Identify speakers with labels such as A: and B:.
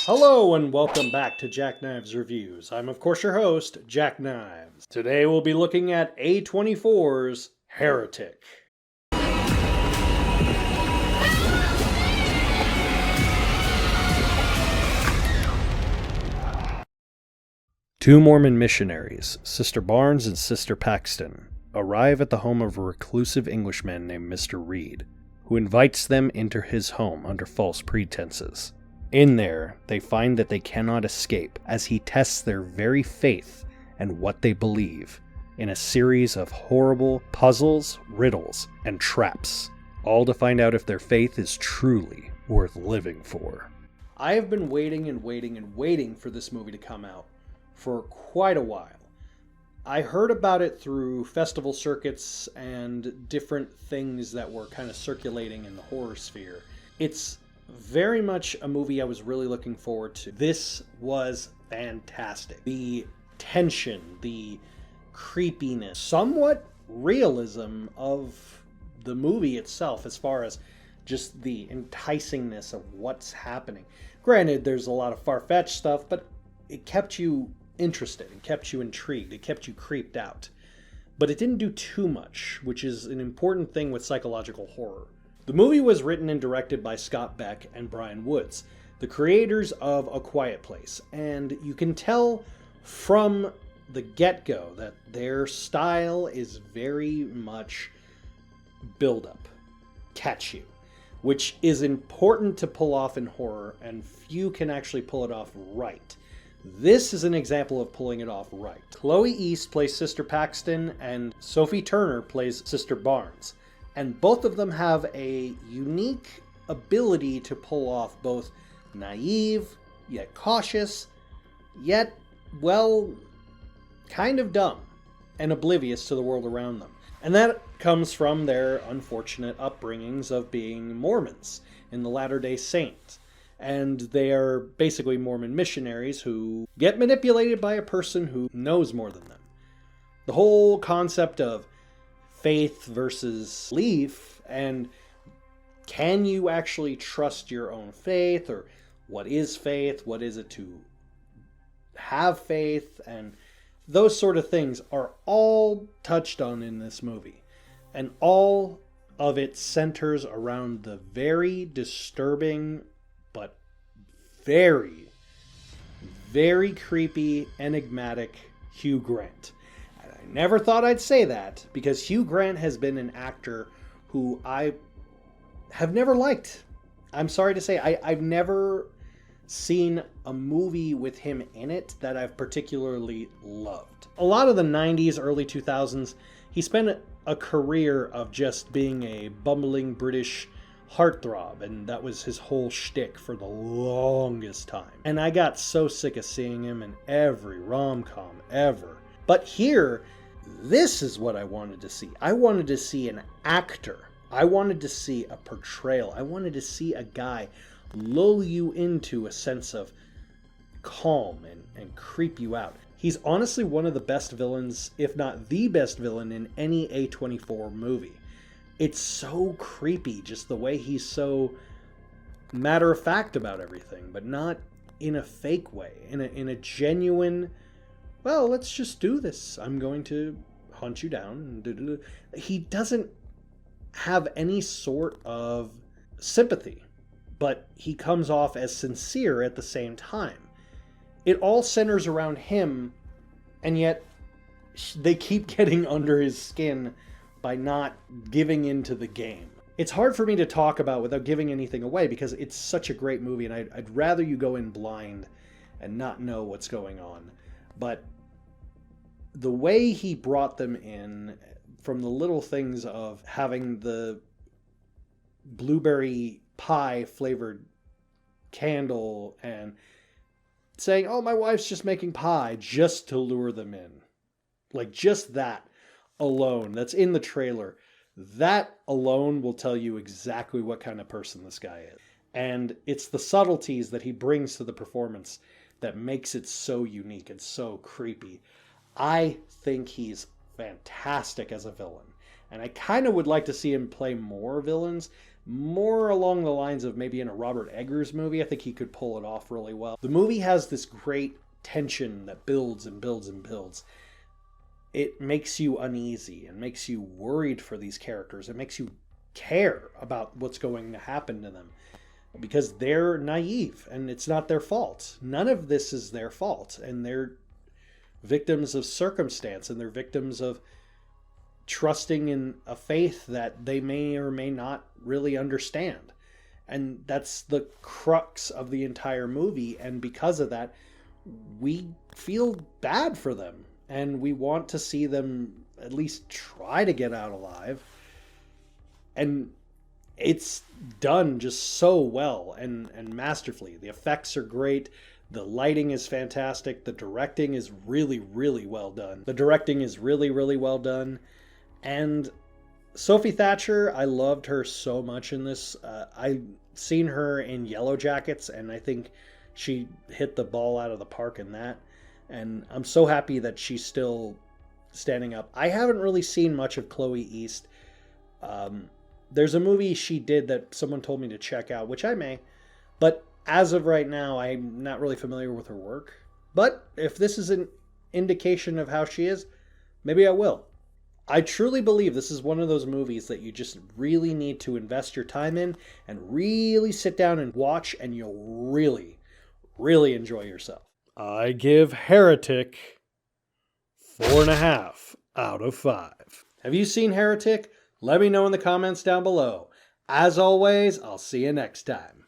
A: Hello and welcome back to Jack Knives Reviews. I'm of course your host, Jack Knives. Today we'll be looking at A24's Heretic. Two Mormon missionaries, Sister Barnes and Sister Paxton, arrive at the home of a reclusive Englishman named Mr. Reed, who invites them into his home under false pretenses. In there, they find that they cannot escape as he tests their very faith and what they believe in a series of horrible puzzles, riddles, and traps, all to find out if their faith is truly worth living for. I have been waiting for this movie to come out for quite a while. I heard about it through festival circuits and different things that were kind of circulating in the horror sphere. It's very much a movie I was really looking forward to. This was fantastic. The tension, the creepiness, somewhat realism of the movie itself as far as just the enticingness of what's happening. Granted, there's a lot of far-fetched stuff, but it kept you interested, it kept you intrigued, it kept you creeped out. But it didn't do too much, which is an important thing with psychological horror. The movie was written and directed by Scott Beck and Brian Woods, the creators of A Quiet Place, and you can tell from the get-go that their style is very much build-up, catch you, which is important to pull off in horror, and few can actually pull it off right. This is an example of pulling it off right. Chloe East plays Sister Paxton, and Sophie Turner plays Sister Barnes. And both of them have a unique ability to pull off both naive, yet cautious, yet, well, kind of dumb and oblivious to the world around them. And that comes from their unfortunate upbringings of being Mormons in the Latter-day Saints. And they are basically Mormon missionaries who get manipulated by a person who knows more than them. The whole concept of faith versus belief, and can you actually trust your own faith, or what is faith, what is it to have faith, and those sort of things are all touched on in this movie. And all of it centers around the very disturbing but very, very creepy, enigmatic Hugh Grant. I never thought I'd say that, because Hugh Grant has been an actor who I have never liked. I'm sorry to say, I've never seen a movie with him in it that I've particularly loved. A lot of the 90s, early 2000s, he spent a career of just being a bumbling British heartthrob, and that was his whole shtick for the longest time. And I got so sick of seeing him in every rom-com ever. But here, this is what I wanted to see. I wanted to see an actor. I wanted to see a portrayal. I wanted to see a guy lull you into a sense of calm and creep you out. He's honestly one of the best villains, if not the best villain, in any A24 movie. It's so creepy, just the way he's so matter-of-fact about everything, but not in a fake way, in a genuine, well, let's just do this. I'm going to hunt you down. He doesn't have any sort of sympathy, but he comes off as sincere at the same time. It all centers around him, and yet they keep getting under his skin by not giving into the game. It's hard for me to talk about without giving anything away, because it's such a great movie, and I'd rather you go in blind and not know what's going on. But the way he brought them in, from the little things of having the blueberry pie flavored candle and saying, oh, my wife's just making pie, just to lure them in. Like, just that alone, that's in the trailer, that alone will tell you exactly what kind of person this guy is. And it's the subtleties that he brings to the performance that makes it so unique and so creepy. I think he's fantastic as a villain. And I kind of would like to see him play more villains, more along the lines of maybe in a Robert Eggers movie. I think he could pull it off really well. The movie has this great tension that builds and builds and builds. It makes you uneasy and makes you worried for these characters. It makes you care about what's going to happen to them because they're naive and it's not their fault. None of this is their fault, and they're victims of circumstance, and they're victims of trusting in a faith that they may or may not really understand. And that's the crux of the entire movie, and because of that, we feel bad for them, and we want to see them at least try to get out alive. And it's done just so well and masterfully. The effects are great. The lighting is fantastic. The directing is really, really well done. And Sophie Thatcher, I loved her so much in this. I've seen her in Yellow Jackets, and I think she hit the ball out of the park in that. And I'm so happy that she's still standing up. I haven't really seen much of Chloe East. There's a movie she did that someone told me to check out, which I may. But as of right now, I'm not really familiar with her work. But if this is an indication of how she is, maybe I will. I truly believe this is one of those movies that you just really need to invest your time in and really sit down and watch, and you'll really, really enjoy yourself. I give Heretic 4.5 out of 5. Have you seen Heretic? Let me know in the comments down below. As always, I'll see you next time.